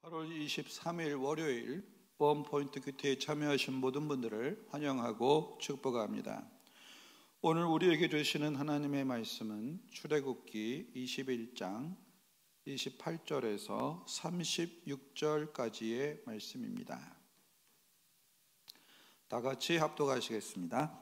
8월 23일 월요일 원포인트 큐티에 참여하신 모든 분들을 환영하고 축복합니다. 오늘 우리에게 주시는 하나님의 말씀은 출애굽기 21장 28절에서 36절까지의 말씀입니다. 다 같이 합독하시겠습니다.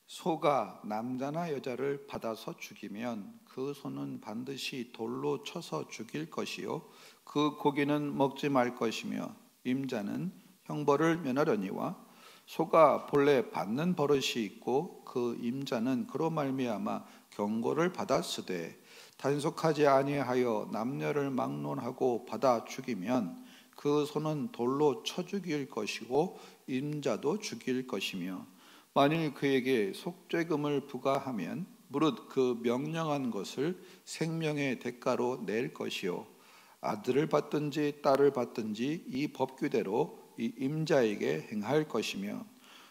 소가 남자나 여자를 받아서 죽이면 그 소는 반드시 돌로 쳐서 죽일 것이요 그 고기는 먹지 말 것이며 임자는 형벌을 면하려니와 소가 본래 받는 버릇이 있고 그 임자는 그로 말미암아 경고를 받았으되 단속하지 아니하여 남녀를 막론하고 받아 죽이면 그 소는 돌로 쳐 죽일 것이고 임자도 죽일 것이며 만일 그에게 속죄금을 부과하면 무릇 그 명령한 것을 생명의 대가로 낼 것이요 아들을 받든지 딸을 받든지 이 법규대로 이 임자에게 행할 것이며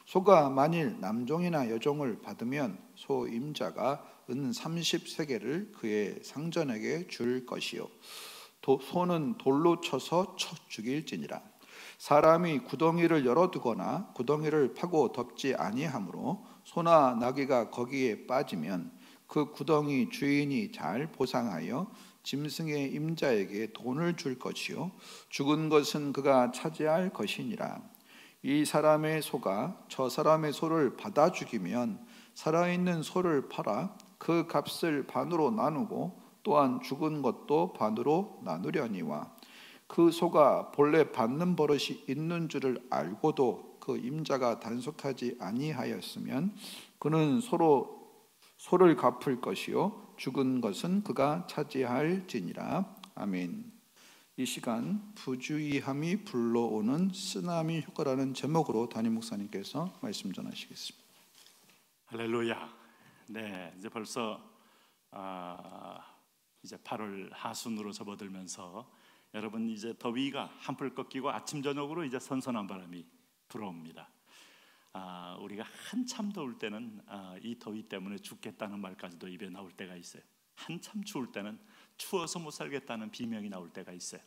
소가 만일 남종이나 여종을 받으면 소 임자가 은 30세겔을 그의 상전에게 줄 것이요 소는 돌로 쳐서 쳐 죽일지니라. 사람이 구덩이를 열어두거나 구덩이를 파고 덮지 아니하므로 소나 나귀가 거기에 빠지면 그 구덩이 주인이 잘 보상하여 짐승의 임자에게 돈을 줄 것이요 죽은 것은 그가 차지할 것이니라. 이 사람의 소가 저 사람의 소를 받아 죽이면 살아있는 소를 팔아 그 값을 반으로 나누고 또한 죽은 것도 반으로 나누려니와 그 소가 본래 받는 버릇이 있는 줄을 알고도 그 임자가 단속하지 아니하였으면 그는 소를 갚을 것이요 죽은 것은 그가 차지할지니라. 아멘. 이 시간 부주의함이 불러오는 쓰나미 효과라는 제목으로 담임 목사님께서 말씀 전하시겠습니다. 할렐루야. 네, 이제 벌써 이제 8월 하순으로 접어들면서 여러분 이제 더위가 한풀 꺾이고 아침 저녁으로 이제 선선한 바람이 불어옵니다. 우리가 한참 더울 때는 이 더위 때문에 죽겠다는 말까지도 입에 나올 때가 있어요. 한참 추울 때는 추워서 못 살겠다는 비명이 나올 때가 있어요.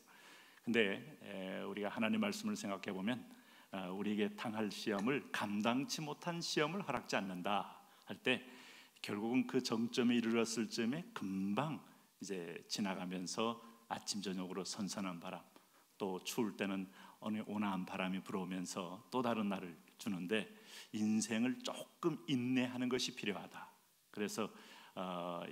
근데 우리가 하나님 말씀을 생각해 보면 우리에게 당할 시험을 감당치 못한 시험을 허락지 않는다 할 때 결국은 그 정점에 이르렀을 즈음에 금방 이제 지나가면서 아침 저녁으로 선선한 바람, 또 추울 때는 어느 온화한 바람이 불어오면서 또 다른 날을 주는데 인생을 조금 인내하는 것이 필요하다. 그래서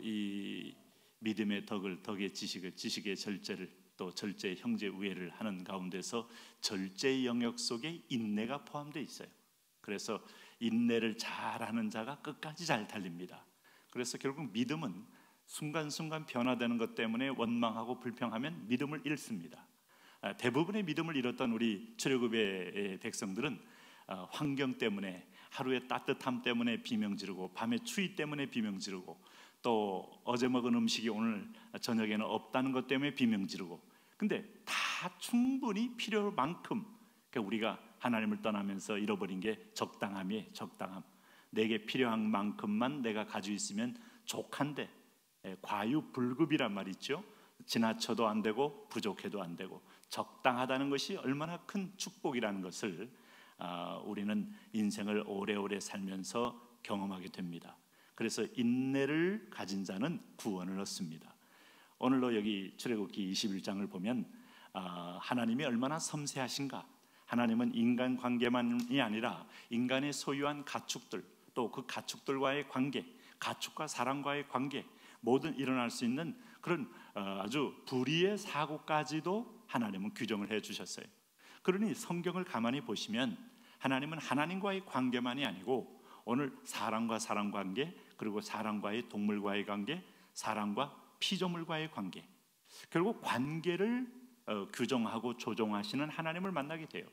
이 믿음의 덕의 지식의 절제를 또 절제의 형제 우애를 하는 가운데서 절제의 영역 속에 인내가 포함되어 있어요. 그래서 인내를 잘하는 자가 끝까지 잘 달립니다. 그래서 결국 믿음은 순간순간 변화되는 것 때문에 원망하고 불평하면 믿음을 잃습니다. 대부분의 믿음을 잃었던 우리 출애굽의 백성들은 환경 때문에, 하루의 따뜻함 때문에 비명 지르고 밤의 추위 때문에 비명 지르고 또 어제 먹은 음식이 오늘 저녁에는 없다는 것 때문에 비명 지르고, 근데 다 충분히 필요만큼, 그러니까 우리가 하나님을 떠나면서 잃어버린 게 적당함이에요. 적당함. 내게 필요한 만큼만 내가 가지고 있으면 족한데 과유불급이란 말이 있죠. 지나쳐도 안 되고 부족해도 안 되고 적당하다는 것이 얼마나 큰 축복이라는 것을 우리는 인생을 오래오래 살면서 경험하게 됩니다. 그래서 인내를 가진 자는 구원을 얻습니다. 오늘도 여기 출애굽기 21장을 보면 하나님이 얼마나 섬세하신가. 하나님은 인간관계만이 아니라 인간의 소유한 가축들, 또 그 가축들과의 관계, 가축과 사람과의 관계, 모든 일어날 수 있는 그런 아주 불의의 사고까지도 하나님은 규정을 해주셨어요. 그러니 성경을 가만히 보시면 하나님은 하나님과의 관계만이 아니고 오늘 사람과 사람 관계, 그리고 사람과의 동물과의 관계, 사람과 피조물과의 관계, 결국 관계를 규정하고 조정하시는 하나님을 만나게 돼요.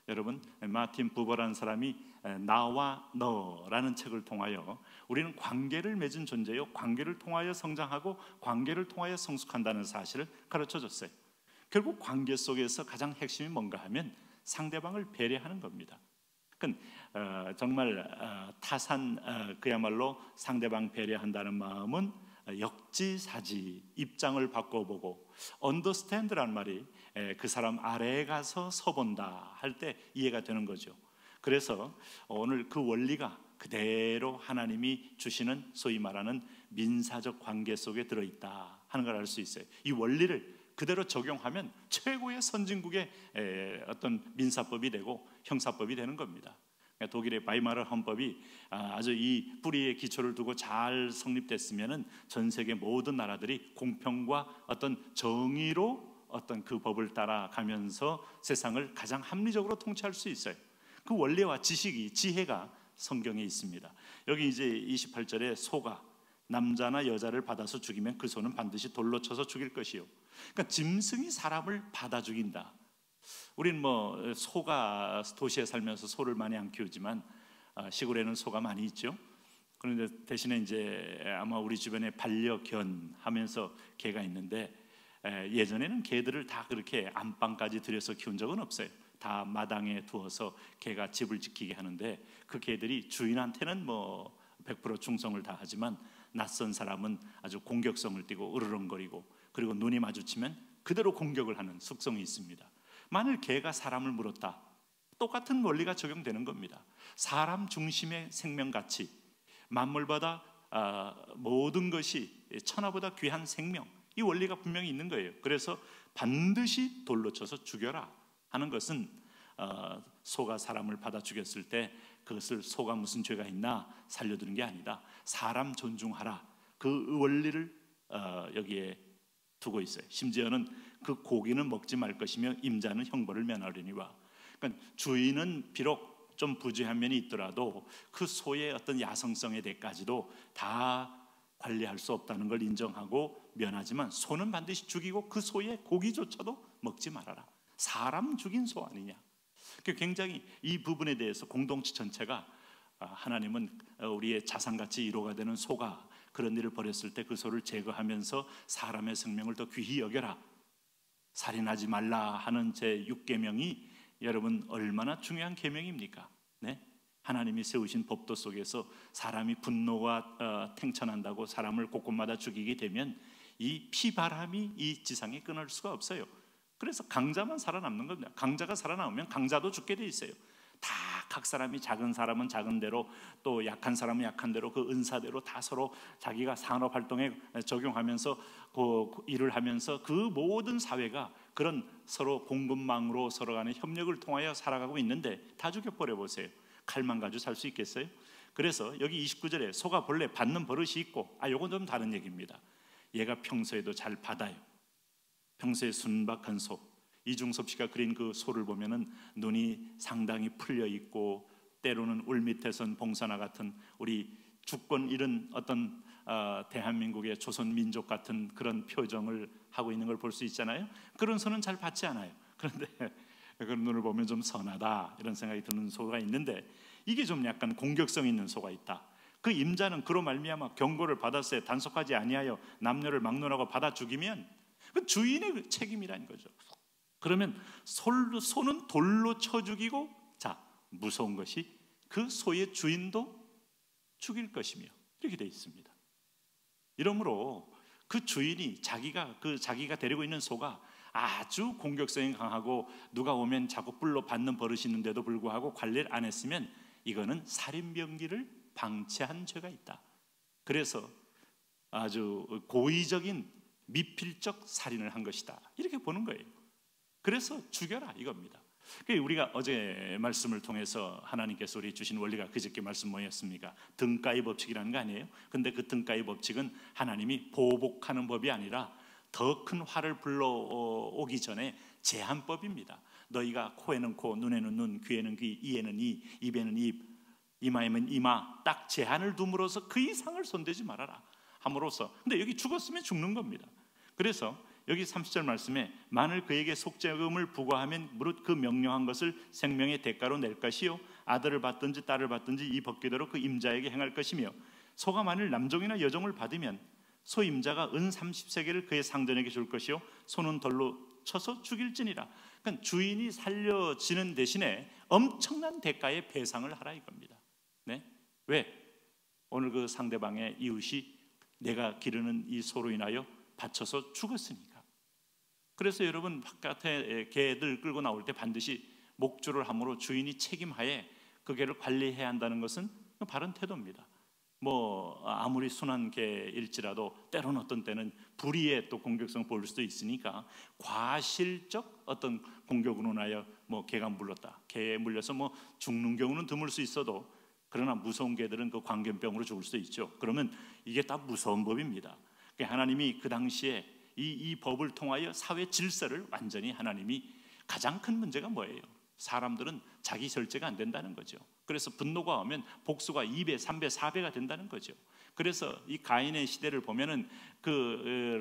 여러분, 마틴 부버라는 사람이 나와 너라는 책을 통하여 우리는 관계를 맺은 존재요, 관계를 통하여 성장하고 관계를 통하여 성숙한다는 사실을 가르쳐줬어요. 결국 관계 속에서 가장 핵심이 뭔가 하면 상대방을 배려하는 겁니다. 그러니까 정말 타산, 그야말로 상대방 배려한다는 마음은 역지사지, 입장을 바꿔보고, understand라는 말이 그 사람 아래에 가서 서본다 할 때 이해가 되는 거죠. 그래서 오늘 그 원리가 그대로 하나님이 주시는 소위 말하는 민사적 관계 속에 들어있다 하는 걸 알 수 있어요. 이 원리를 그대로 적용하면 최고의 선진국의 어떤 민사법이 되고 형사법이 되는 겁니다. 독일의 바이마르 헌법이 아주 이 뿌리의 기초를 두고 잘 성립됐으면은 전 세계 모든 나라들이 공평과 어떤 정의로 어떤 그 법을 따라가면서 세상을 가장 합리적으로 통치할 수 있어요. 그 원리와 지혜가 성경에 있습니다. 여기 이제 28절에 소가 남자나 여자를 받아서 죽이면 그 소는 반드시 돌로 쳐서 죽일 것이요. 그러니까 짐승이 사람을 받아 죽인다. 우리는 뭐 소가 도시에 살면서 소를 많이 안 키우지만 시골에는 소가 많이 있죠. 그런데 대신에 이제 아마 우리 주변에 반려견 하면서 개가 있는데 예전에는 개들을 다 그렇게 안방까지 들여서 키운 적은 없어요. 다 마당에 두어서 개가 집을 지키게 하는데 그 개들이 주인한테는 뭐 100% 충성을 다하지만 낯선 사람은 아주 공격성을 띠고 으르렁거리고 그리고 눈이 마주치면 그대로 공격을 하는 숙성이 있습니다. 만일 개가 사람을 물었다, 똑같은 원리가 적용되는 겁니다. 사람 중심의 생명가치, 만물보다 모든 것이 천하보다 귀한 생명, 이 원리가 분명히 있는 거예요. 그래서 반드시 돌로 쳐서 죽여라 하는 것은 소가 사람을 받아 죽였을 때 그것을 소가 무슨 죄가 있나 살려두는 게 아니다. 사람 존중하라, 그 원리를 여기에 두고 있어요. 심지어는 그 고기는 먹지 말 것이며 임자는 형벌을 면하려니와. 그러니까 주인은 비록 좀 부주의한 면이 있더라도 그 소의 어떤 야성성에 대해까지도 다 관리할 수 없다는 걸 인정하고 면하지만 소는 반드시 죽이고 그 소의 고기조차도 먹지 말아라. 사람 죽인 소 아니냐. 굉장히 이 부분에 대해서 공동체 전체가 하나님은 우리의 자산같이 위로가 되는 소가 그런 일을 벌였을 때 그 소를 제거하면서 사람의 생명을 더 귀히 여겨라, 살인하지 말라 하는 제6계명이 여러분 얼마나 중요한 계명입니까? 네? 하나님이 세우신 법도 속에서 사람이 분노가 탱천한다고 사람을 곳곳마다 죽이게 되면 이 피바람이 이 지상에 끊을 수가 없어요. 그래서 강자만 살아남는 겁니다. 강자가 살아남으면 강자도 죽게 돼 있어요. 다 각 사람이, 작은 사람은 작은 대로, 또 약한 사람은 약한 대로 그 은사대로 다 서로 자기가 산업 활동에 적용하면서 그 일을 하면서 그 모든 사회가 그런 서로 공급망으로 서로 간의 협력을 통하여 살아가고 있는데 다 죽여버려 보세요. 칼만 가지고 살 수 있겠어요? 그래서 여기 29절에 소가 본래 받는 버릇이 있고, 요건 좀 다른 얘기입니다. 얘가 평소에도 잘 받아요. 평소에 순박한 소, 이중섭 씨가 그린 그 소를 보면은 눈이 상당히 풀려 있고 때로는 울 밑에선 봉선화 같은 우리 주권 잃은 어떤 대한민국의 조선 민족 같은 그런 표정을 하고 있는 걸 볼 수 있잖아요. 그런 소는 잘 받지 않아요. 그런데 그런 눈을 보면 좀 선하다 이런 생각이 드는 소가 있는데, 이게 좀 약간 공격성 있는 소가 있다. 그 임자는 그로 말미암아 경고를 받았어요. 단속하지 아니하여 남녀를 막론하고 받아 죽이면 그 주인의 책임이라는 거죠. 그러면 소는 돌로 쳐 죽이고, 자, 무서운 것이 그 소의 주인도 죽일 것이며, 이렇게 되어 있습니다. 이러므로 그 주인이 자기가 데리고 있는 소가 아주 공격성이 강하고 누가 오면 자꾸 뿔로 받는 버릇이 있는데도 불구하고 관리를 안 했으면 이거는 살인병기를 방치한 죄가 있다. 그래서 아주 고의적인 미필적 살인을 한 것이다, 이렇게 보는 거예요. 그래서 죽여라 이겁니다. 우리가 어제 말씀을 통해서 하나님께서 우리 주신 원리가 그저께 말씀 뭐였습니까? 등가의 법칙이라는 거 아니에요? 근데 그 등가의 법칙은 하나님이 보복하는 법이 아니라 더 큰 화를 불러오기 전에 제한법입니다. 너희가 코에는 코, 눈에는 눈, 귀에는 귀, 이에는 이, 입에는 입, 이마에는 이마, 딱 제한을 둠으로써 그 이상을 손대지 말아라 함으로써. 근데 여기 죽었으면 죽는 겁니다. 그래서 여기 30절 말씀에 만일 그에게 속죄금을 부과하면 무릇 그 명령한 것을 생명의 대가로 낼 것이요 아들을 받든지 딸을 받든지 이 법궤대로 그 임자에게 행할 것이며, 소가 만일 남종이나 여종을 받으면 소 임자가 은 30세겔을 그의 상전에게 줄 것이요 소는 돌로 쳐서 죽일지니라. 그러니까 주인이 살려지는 대신에 엄청난 대가의 배상을 하라 이겁니다. 네? 왜? 오늘 그 상대방의 이웃이 내가 기르는 이 소로 인하여 바쳐서 죽었으니까. 그래서 여러분 바깥에 개들 끌고 나올 때 반드시 목줄을 함으로 주인이 책임하에 그 개를 관리해야 한다는 것은 바른 태도입니다. 뭐 아무리 순한 개일지라도 때로는 어떤 때는 불의의 또 공격성을 보일 수도 있으니까 과실적 어떤 공격으로 인하여 뭐 개가 물렸다, 개에 물려서 뭐 죽는 경우는 드물 수 있어도 그러나 무서운 개들은 그 광견병으로 죽을 수도 있죠. 그러면 이게 다 무서운 법입니다. 하나님이 그 당시에 이 법을 통하여 사회 질서를 완전히 하나님이 가장 큰 문제가 뭐예요? 사람들은 자기 절제가 안 된다는 거죠. 그래서 분노가 오면 복수가 2배, 3배, 4배가 된다는 거죠. 그래서 이 가인의 시대를 보면은 그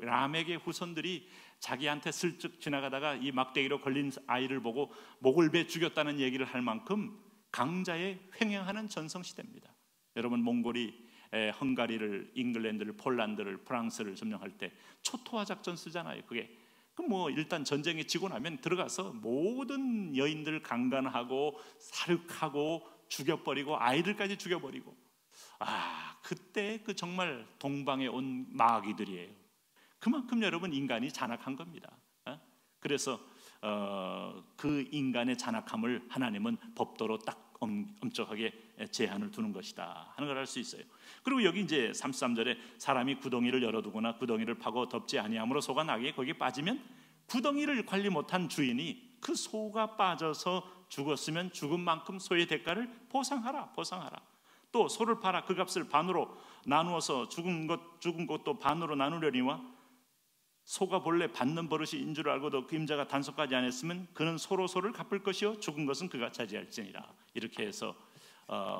라멕의 후손들이 자기한테 슬쩍 지나가다가 이 막대기로 걸린 아이를 보고 목을 베 죽였다는 얘기를 할 만큼 강자에 횡행하는 전성 시대입니다. 여러분 몽골이 헝가리를, 잉글랜드를, 폴란드를, 프랑스를 점령할 때 초토화 작전 쓰잖아요. 그게 뭐 일단 전쟁에 지고 나면 들어가서 모든 여인들 강간하고 살육하고 죽여버리고 아이들까지 죽여버리고, 그때 그 정말 동방에 온 마귀들이에요. 그만큼 여러분 인간이 잔악한 겁니다. 그래서 그 인간의 잔악함을 하나님은 법도로 딱 엄격하게 제한을 두는 것이다 하는 걸 알 수 있어요. 그리고 여기 이제 33절에 사람이 구덩이를 열어두거나 구덩이를 파고 덮지 아니함으로 소가 나귀에 거기에 빠지면 구덩이를 관리 못한 주인이 그 소가 빠져서 죽었으면 죽은 만큼 소의 대가를 보상하라. 또 소를 팔아 그 값을 반으로 나누어서 죽은 것도 반으로 나누려니와 소가 본래 받는 버릇이 인 줄 알고도 그 임자가 단속하지 않았으면 그는 소로 소를 갚을 것이요 죽은 것은 그가 차지할지니라. 이렇게 해서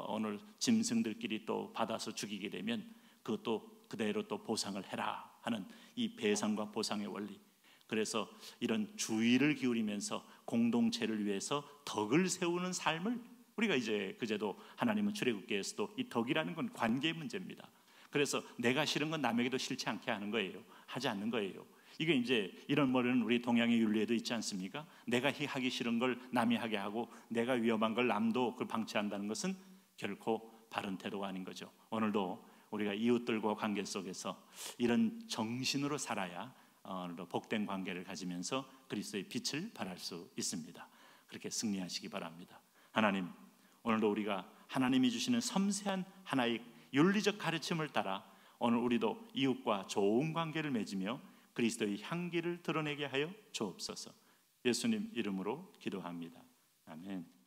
오늘 짐승들끼리 또 받아서 죽이게 되면 그것도 그대로 또 보상을 해라 하는 이 배상과 보상의 원리. 그래서 이런 주의를 기울이면서 공동체를 위해서 덕을 세우는 삶을 우리가 이제 그제도 하나님은 출애굽기에서도 이 덕이라는 건 관계의 문제입니다. 그래서 내가 싫은 건 남에게도 싫지 않게 하는 거예요. 하지 않는 거예요. 이게 이제 이런 머리는 우리 동양의 윤리에도 있지 않습니까? 내가 하기 싫은 걸 남이 하게 하고 내가 위험한 걸 남도 그걸 방치한다는 것은 결코 바른 태도가 아닌 거죠. 오늘도 우리가 이웃들과 관계 속에서 이런 정신으로 살아야 오늘도 복된 관계를 가지면서 그리스도의 빛을 발할 수 있습니다. 그렇게 승리하시기 바랍니다. 하나님, 오늘도 우리가 하나님이 주시는 섬세한 하나의 윤리적 가르침을 따라 오늘 우리도 이웃과 좋은 관계를 맺으며 그리스도의 향기를 드러내게 하여 주옵소서. 예수님 이름으로 기도합니다. 아멘.